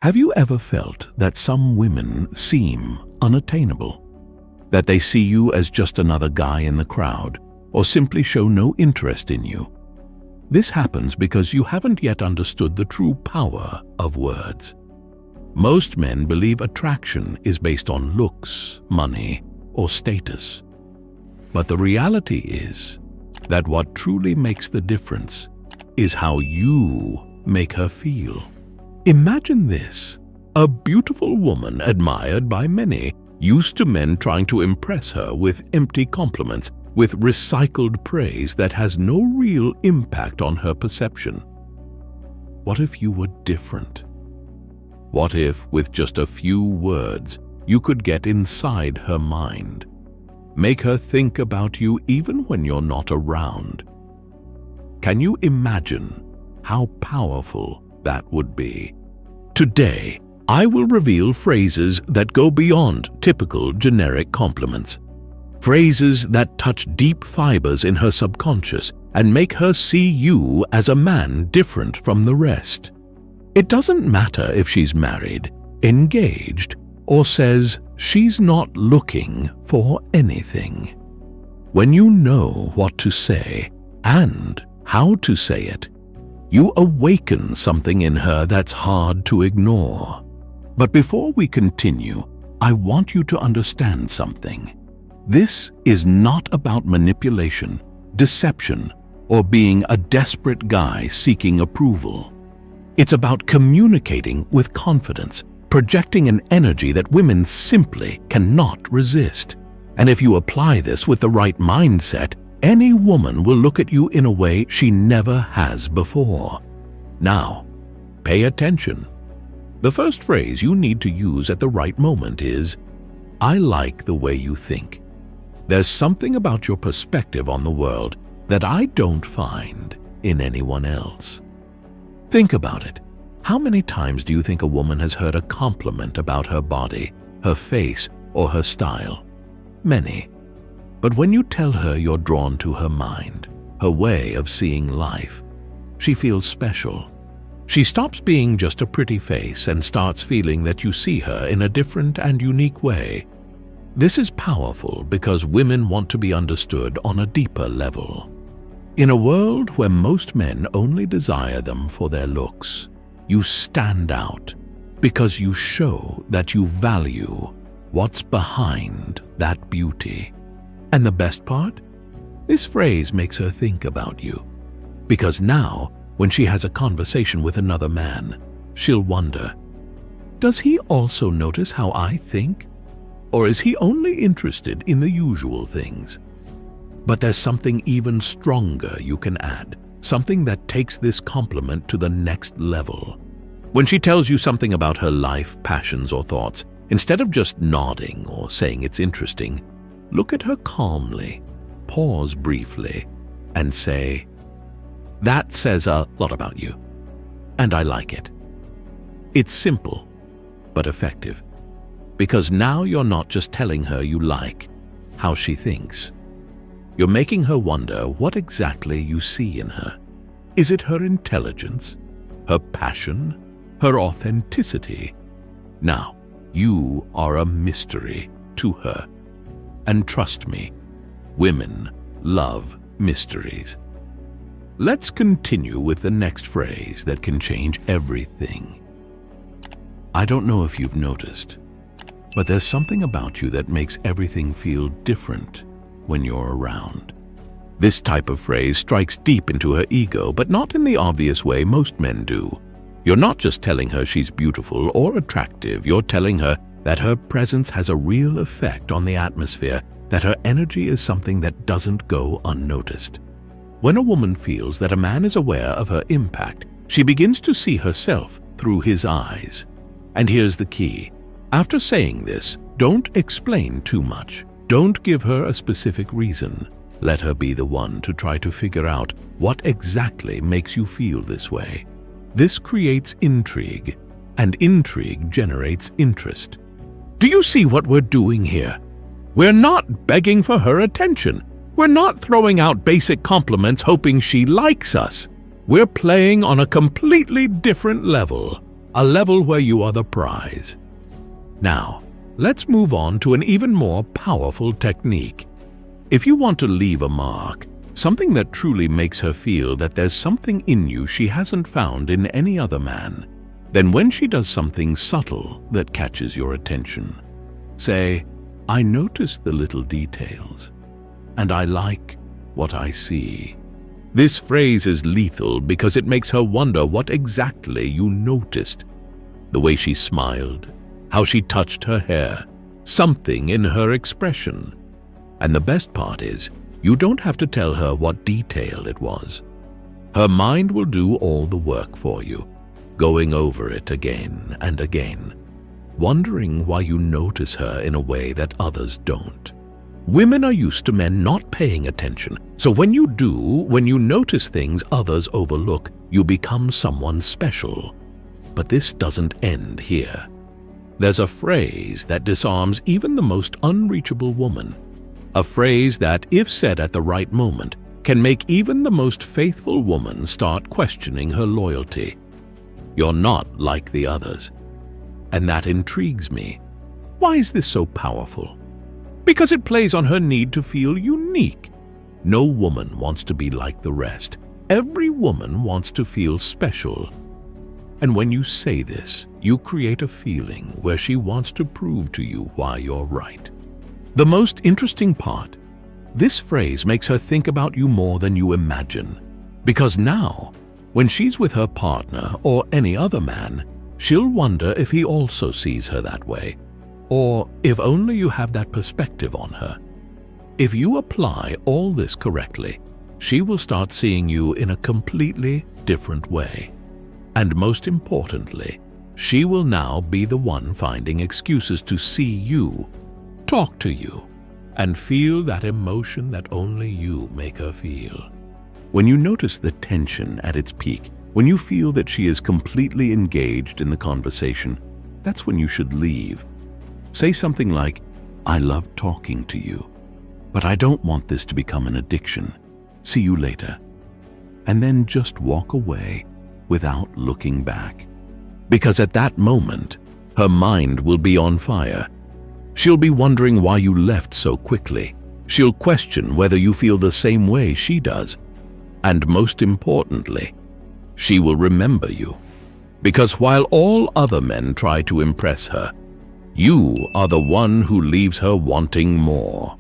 Have you ever felt that some women seem unattainable? That they see you as just another guy in the crowd, or simply show no interest in you? This happens because you haven't yet understood the true power of words. Most men believe attraction is based on looks, money, or status. But the reality is that what truly makes the difference is how you make her feel. Imagine this: a beautiful woman admired by many, used to men trying to impress her with empty compliments, with recycled praise that has no real impact on her perception. What if you were different? What if, with just a few words, you could get inside her mind? Make her think about you even when you're not around. Can you imagine how powerful that would be? Today, I will reveal phrases that go beyond typical generic compliments. Phrases that touch deep fibers in her subconscious and make her see you as a man different from the rest. It doesn't matter if she's married, engaged, or says she's not looking for anything. When you know what to say and how to say it, you awaken something in her that's hard to ignore. But before we continue, I want you to understand something. This is not about manipulation, deception, or being a desperate guy seeking approval. It's about communicating with confidence, projecting an energy that women simply cannot resist. And if you apply this with the right mindset, any woman will look at you in a way she never has before. Now, pay attention. The first phrase you need to use at the right moment is, "I like the way you think. There's something about your perspective on the world that I don't find in anyone else." Think about it. How many times do you think a woman has heard a compliment about her body, her face, or her style? Many. But when you tell her you're drawn to her mind, her way of seeing life, she feels special. She stops being just a pretty face and starts feeling that you see her in a different and unique way. This is powerful because women want to be understood on a deeper level. In a world where most men only desire them for their looks, you stand out because you show that you value what's behind that beauty. And the best part? This phrase makes her think about you. Because now, when she has a conversation with another man, she'll wonder, does he also notice how I think? Or is he only interested in the usual things? But there's something even stronger you can add, something that takes this compliment to the next level. When she tells you something about her life, passions, or thoughts, instead of just nodding or saying it's interesting, look at her calmly, pause briefly, and say, "That says a lot about you, and I like it." It's simple, but effective, because now you're not just telling her you like how she thinks. You're making her wonder what exactly you see in her. Is it her intelligence, her passion, her authenticity? Now, you are a mystery to her. And trust me, women love mysteries. Let's continue with the next phrase that can change everything. I don't know if you've noticed, but there's something about you that makes everything feel different when you're around. This type of phrase strikes deep into her ego, but not in the obvious way most men do. You're not just telling her she's beautiful or attractive, you're telling her that her presence has a real effect on the atmosphere, that her energy is something that doesn't go unnoticed. When a woman feels that a man is aware of her impact, she begins to see herself through his eyes. And here's the key. After saying this, don't explain too much. Don't give her a specific reason. Let her be the one to try to figure out what exactly makes you feel this way. This creates intrigue, and intrigue generates interest. Do you see what we're doing here? We're not begging for her attention. We're not throwing out basic compliments hoping she likes us. We're playing on a completely different level. a level where you are the prize. Now, let's move on to an even more powerful technique. If you want to leave a mark, something that truly makes her feel that there's something in you she hasn't found in any other man, then when she does something subtle that catches your attention, say, "I notice the little details, and I like what I see." This phrase is lethal because it makes her wonder what exactly you noticed. The way she smiled, how she touched her hair, something in her expression. And the best part is, you don't have to tell her what detail it was. Her mind will do all the work for you, going over it again and again, wondering why you notice her in a way that others don't. Women are used to men not paying attention, so when you notice things others overlook, you become someone special. But this doesn't end here. There's a phrase that disarms even the most unreachable woman. A phrase that, if said at the right moment, can make even the most faithful woman start questioning her loyalty. "You're not like the others." And that intrigues me. Why is this so powerful? Because it plays on her need to feel unique. No woman wants to be like the rest. Every woman wants to feel special. And when you say this, you create a feeling where she wants to prove to you why you're right. The most interesting part, this phrase makes her think about you more than you imagine. Because now, when she's with her partner or any other man, she'll wonder if he also sees her that way, or if only you have that perspective on her. If you apply all this correctly, she will start seeing you in a completely different way. And most importantly, she will now be the one finding excuses to see you, talk to you, and feel that emotion that only you make her feel. When you notice the tension at its peak, when you feel that she is completely engaged in the conversation, that's when you should leave. Say something like, "I love talking to you, but I don't want this to become an addiction. See you later." And then just walk away without looking back. Because at that moment, her mind will be on fire. She'll be wondering why you left so quickly. She'll question whether you feel the same way she does. And most importantly, she will remember you. Because while all other men try to impress her, you are the one who leaves her wanting more.